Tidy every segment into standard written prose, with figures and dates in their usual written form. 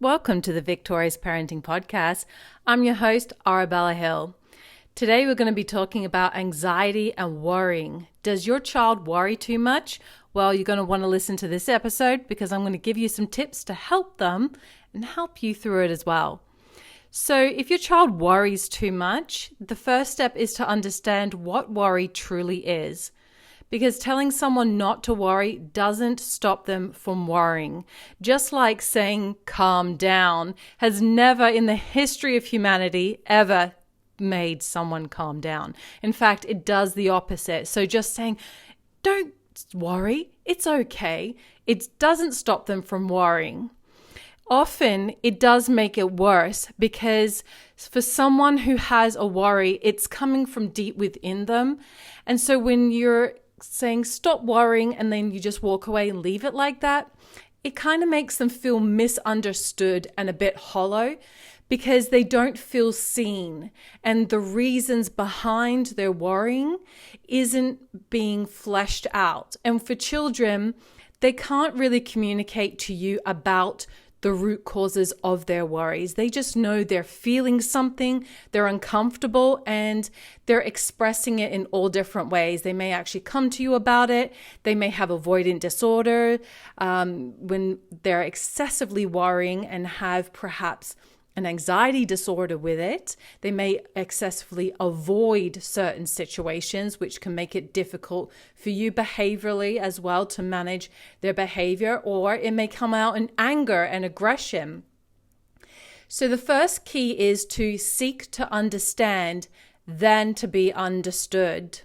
Welcome to the Victorious Parenting Podcast. I'm your host, Arabella Hill. Today we're going to be talking about anxiety and worrying. Does your child worry too much? Well, you're going to want to listen to this episode because I'm going to give you some tips to help them and help you through it as well. So if your child worries too much, the first step is to understand what worry truly is. Because telling someone not to worry doesn't stop them from worrying. Just like saying calm down has never in the history of humanity ever made someone calm down. In fact, it does the opposite. So just saying, don't worry, it's okay, it doesn't stop them from worrying. Often it does make it worse because for someone who has a worry, it's coming from deep within them. And so when you're saying stop worrying and then you just walk away and leave it like that, it kind of makes them feel misunderstood and a bit hollow because they don't feel seen, and the reasons behind their worrying isn't being fleshed out. And for children, they can't really communicate to you about the root causes of their worries. They just know they're feeling something, they're uncomfortable, and they're expressing it in all different ways. They may actually come to you about it. They may have avoidant disorder when they're excessively worrying and have perhaps an anxiety disorder with it. They may excessively avoid certain situations, which can make it difficult for you behaviorally as well to manage their behavior, or it may come out in anger and aggression. So the first key is to seek to understand, then to be understood.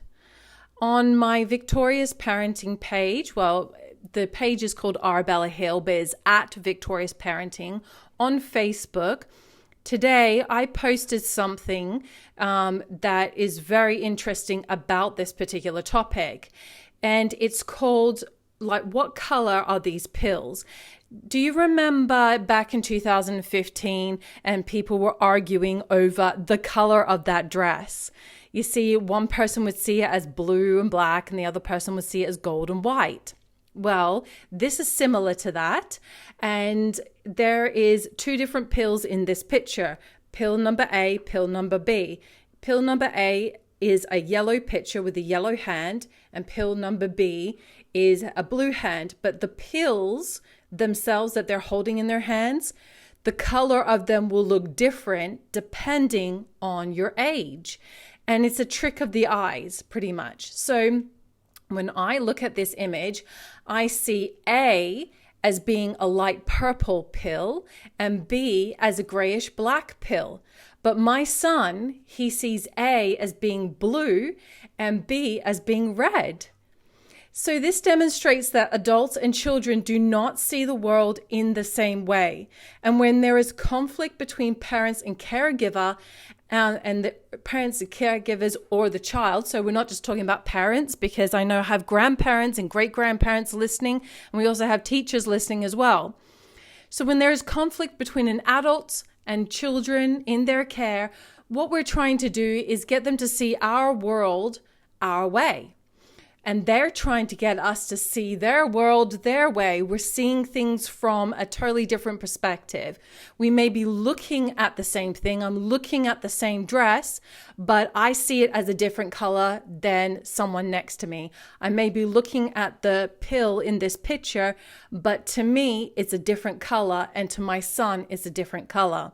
On my Victorious Parenting page, the page is called Arabella Hill, but it's at Victorious Parenting on Facebook. Today, I posted something that is very interesting about this particular topic. And it's called, what color are these pills? Do you remember back in 2015 and people were arguing over the color of that dress? You see, one person would see it as blue and black and the other person would see it as gold and white. Well, this is similar to that, and there is two different pills in this picture. Pill number A, pill number B. Pill number A is a yellow picture with a yellow hand, and pill number B is a blue hand. But the pills themselves that they're holding in their hands, the color of them will look different depending on your age. And it's a trick of the eyes, pretty much. So when I look at this image, I see A as being a light purple pill and B as a grayish black pill. But my son, he sees A as being blue and B as being red. So this demonstrates that adults and children do not see the world in the same way. And when there is conflict between parents and caregiver, and the parents and caregivers or the child, so we're not just talking about parents, because I know I have grandparents and great-grandparents listening, and we also have teachers listening as well. So when there is conflict between an adult and children in their care, what we're trying to do is get them to see our world our way. And they're trying to get us to see their world their way. We're seeing things from a totally different perspective. We may be looking at the same thing. I'm looking at the same dress, but I see it as a different color than someone next to me. I may be looking at the pill in this picture, but to me, it's a different color, and to my son, it's a different color.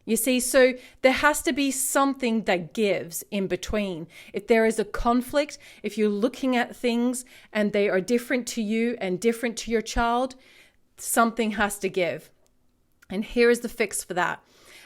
You see, so there has to be something that gives in between. If there is a conflict, if you're looking at things and they are different to you and different to your child, something has to give. And here is the fix for that.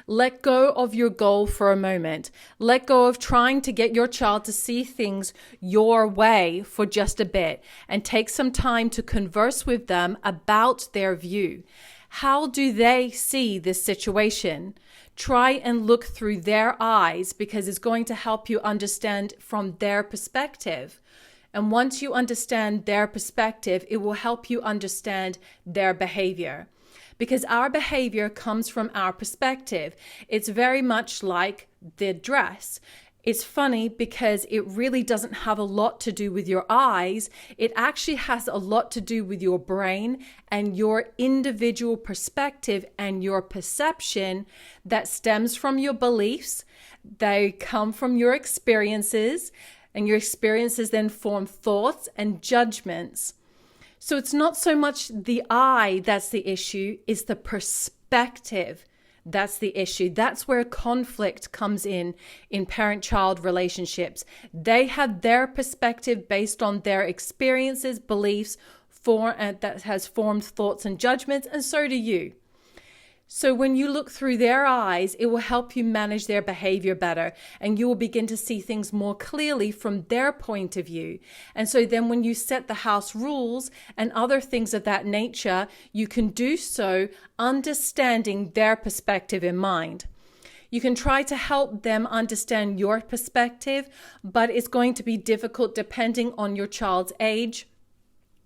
Let go of your goal for a moment. Let go of trying to get your child to see things your way for just a bit, and take some time to converse with them about their view. How do they see this situation? Try and look through their eyes, because it's going to help you understand from their perspective. And once you understand their perspective, it will help you understand their behavior. Because our behavior comes from our perspective. It's very much like the dress. It's funny because it really doesn't have a lot to do with your eyes. It actually has a lot to do with your brain and your individual perspective and your perception that stems from your beliefs. They come from your experiences, and your experiences then form thoughts and judgments. So it's not so much the eye that's the issue, it's the perspective. That's the issue. That's where conflict comes in parent-child relationships. They have their perspective based on their experiences, beliefs, that has formed thoughts and judgments, and so do you. So when you look through their eyes, it will help you manage their behavior better, and you will begin to see things more clearly from their point of view. And so then when you set the house rules and other things of that nature, you can do so understanding their perspective in mind. You can try to help them understand your perspective, but it's going to be difficult depending on your child's age.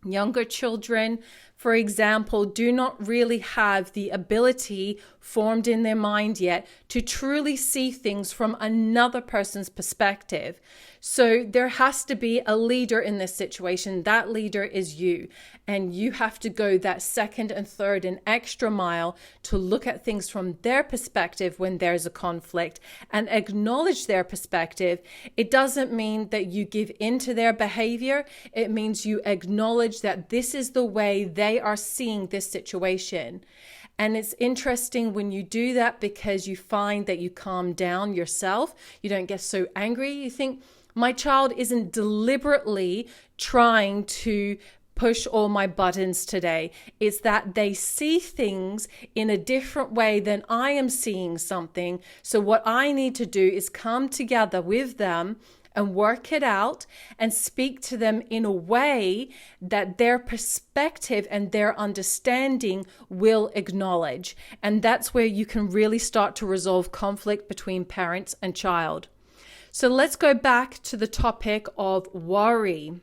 Younger children, for example, do not really have the ability formed in their mind yet to truly see things from another person's perspective. So there has to be a leader in this situation. That leader is you. And you have to go that second and third and extra mile to look at things from their perspective when there's a conflict and acknowledge their perspective. It doesn't mean that you give in to their behavior. It means you acknowledge that this is the way they are seeing this situation. And it's interesting when you do that because you find that you calm down yourself. You don't get so angry. You think, my child isn't deliberately trying to push all my buttons today. It's that they see things in a different way than I am seeing something. So what I need to do is come together with them and work it out and speak to them in a way that their perspective and their understanding will acknowledge. And that's where you can really start to resolve conflict between parents and child. So let's go back to the topic of worry.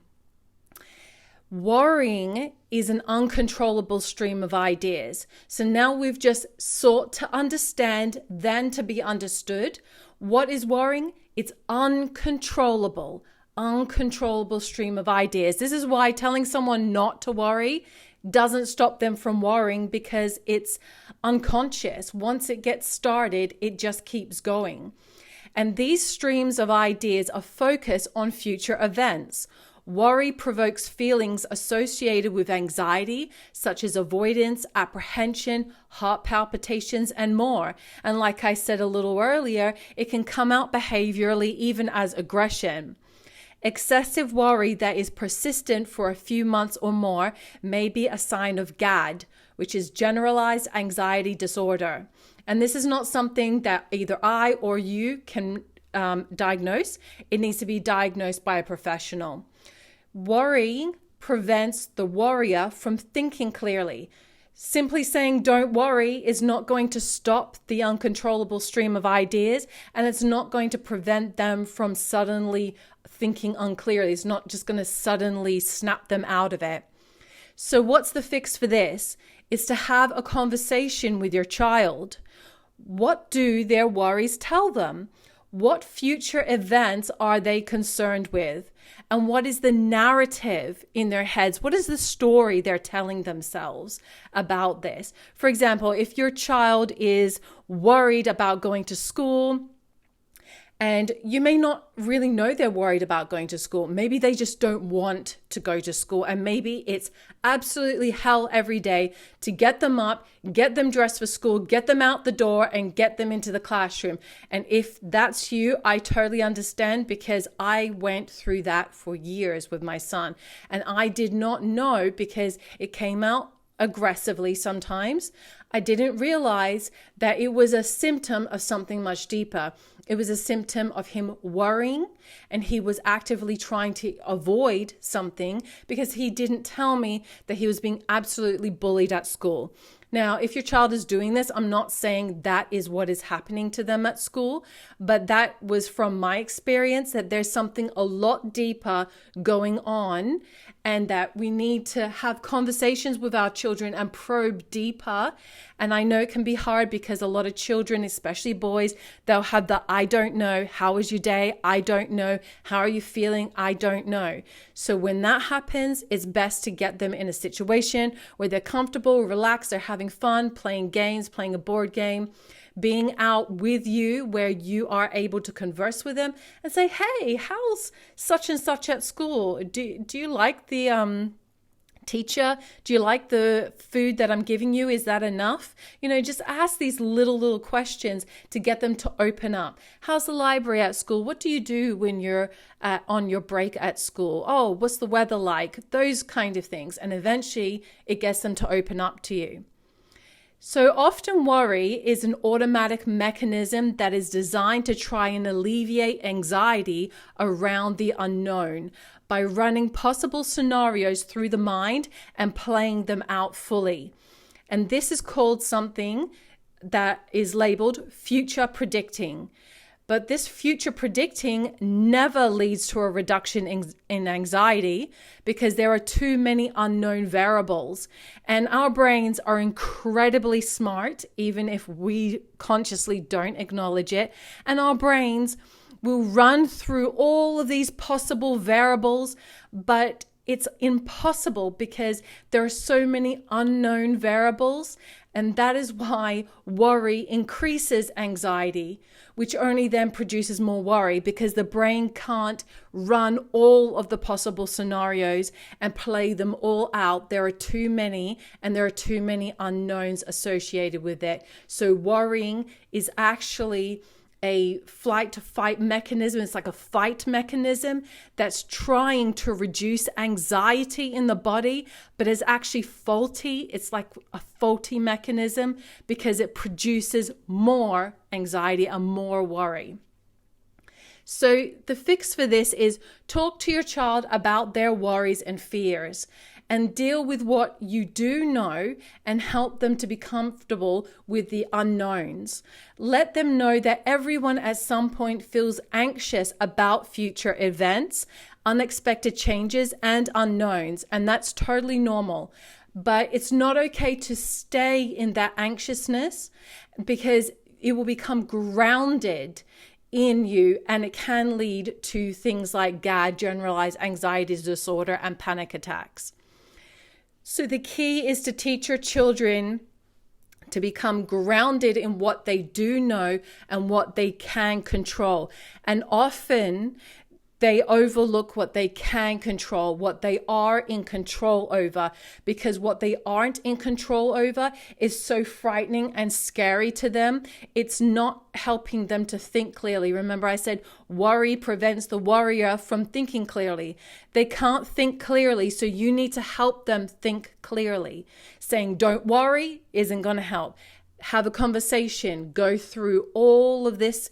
Worrying is an uncontrollable stream of ideas. So now we've just sought to understand, then to be understood. What is worrying? It's uncontrollable stream of ideas. This is why telling someone not to worry doesn't stop them from worrying, because it's unconscious. Once it gets started, it just keeps going. And these streams of ideas are focused on future events. Worry provokes feelings associated with anxiety, such as avoidance, apprehension, heart palpitations, and more. And like I said a little earlier, it can come out behaviorally, even as aggression. Excessive worry that is persistent for a few months or more may be a sign of GAD, which is generalized anxiety disorder. And this is not something that either I or you can diagnose. It needs to be diagnosed by a professional. Worrying prevents the worrier from thinking clearly. Simply saying don't worry is not going to stop the uncontrollable stream of ideas, and it's not going to prevent them from suddenly thinking unclearly. It's not just going to suddenly snap them out of it. So what's the fix for this? Is to have a conversation with your child. What do their worries tell them? What future events are they concerned with? And what is the narrative in their heads? What is the story they're telling themselves about this? For example, if your child is worried about going to school, and you may not really know they're worried about going to school. Maybe they just don't want to go to school. And maybe it's absolutely hell every day to get them up, get them dressed for school, get them out the door, and get them into the classroom. And if that's you, I totally understand, because I went through that for years with my son. And I did not know, because it came out aggressively sometimes. I didn't realize that it was a symptom of something much deeper. It was a symptom of him worrying, and he was actively trying to avoid something because he didn't tell me that he was being absolutely bullied at school. Now, if your child is doing this, I'm not saying that is what is happening to them at school, but that was from my experience, that there's something a lot deeper going on, and that we need to have conversations with our children and probe deeper. And I know it can be hard because a lot of children, especially boys, they'll have the I don't know. How was your day? I don't know. How are you feeling? I don't know. So when that happens, it's best to get them in a situation where they're comfortable, relaxed, they're having fun, playing games, playing a board game, being out with you where you are able to converse with them and say, hey, how's such and such at school? Do you like the teacher? Do you like the food that I'm giving you? Is that enough? Just ask these little questions to get them to open up. How's the library at school? What do you do when you're on your break at school? Oh, what's the weather like? Those kind of things. And eventually it gets them to open up to you. So often worry is an automatic mechanism that is designed to try and alleviate anxiety around the unknown by running possible scenarios through the mind and playing them out fully. And this is called something that is labeled future predicting. But this future predicting never leads to a reduction in anxiety because there are too many unknown variables. And our brains are incredibly smart, even if we consciously don't acknowledge it. And our brains will run through all of these possible variables, but it's impossible because there are so many unknown variables. And that is why worry increases anxiety, which only then produces more worry because the brain can't run all of the possible scenarios and play them all out. There are too many, and there are too many unknowns associated with it. So worrying is actually a flight to fight mechanism. It's like a fight mechanism that's trying to reduce anxiety in the body, but is actually faulty. It's like a faulty mechanism because it produces more anxiety and more worry. So the fix for this is talk to your child about their worries and fears and deal with what you do know and help them to be comfortable with the unknowns. Let them know that everyone at some point feels anxious about future events, unexpected changes, and unknowns, and that's totally normal. But it's not okay to stay in that anxiousness because it will become grounded in you, and it can lead to things like GAD, generalized anxiety disorder, and panic attacks. So the key is to teach your children to become grounded in what they do know and what they can control. And often they overlook what they can control, what they are in control over, because what they aren't in control over is so frightening and scary to them. It's not helping them to think clearly. Remember, I said worry prevents the worrier from thinking clearly. They can't think clearly, so you need to help them think clearly. Saying don't worry isn't going to help. Have a conversation, go through all of this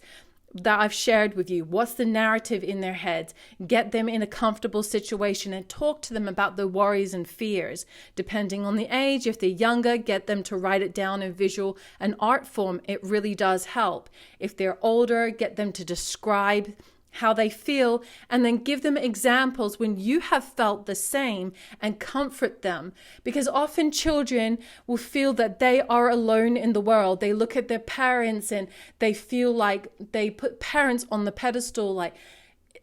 that I've shared with you. What's the narrative in their heads? Get them in a comfortable situation and talk to them about the worries and fears. Depending on the age, if they're younger, get them to write it down in visual and art form. It really does help. If they're older, get them to describe how they feel, and then give them examples when you have felt the same and comfort them. Because often children will feel that they are alone in the world. They look at their parents and they feel like they put parents on the pedestal, like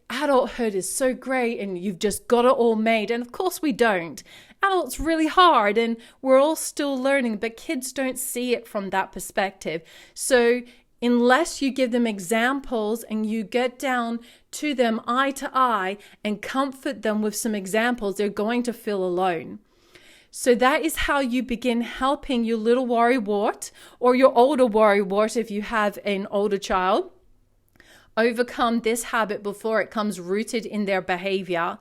adulthood is so great and you've just got it all made. And of course we don't. Adults really hard and we're all still learning, but kids don't see it from that perspective. So unless you give them examples and you get down to them eye to eye and comfort them with some examples, they're going to feel alone. So that is how you begin helping your little worrywart or your older worrywart if you have an older child overcome this habit before it comes rooted in their behavior.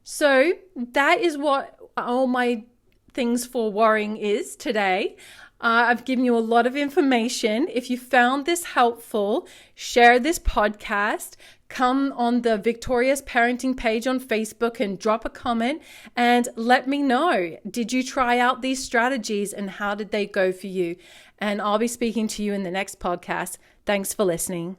So that is what all my things for worrying is today. I've given you a lot of information. If you found this helpful, share this podcast, come on the Victorious Parenting page on Facebook and drop a comment and let me know. Did you try out these strategies and how did they go for you? And I'll be speaking to you in the next podcast. Thanks for listening.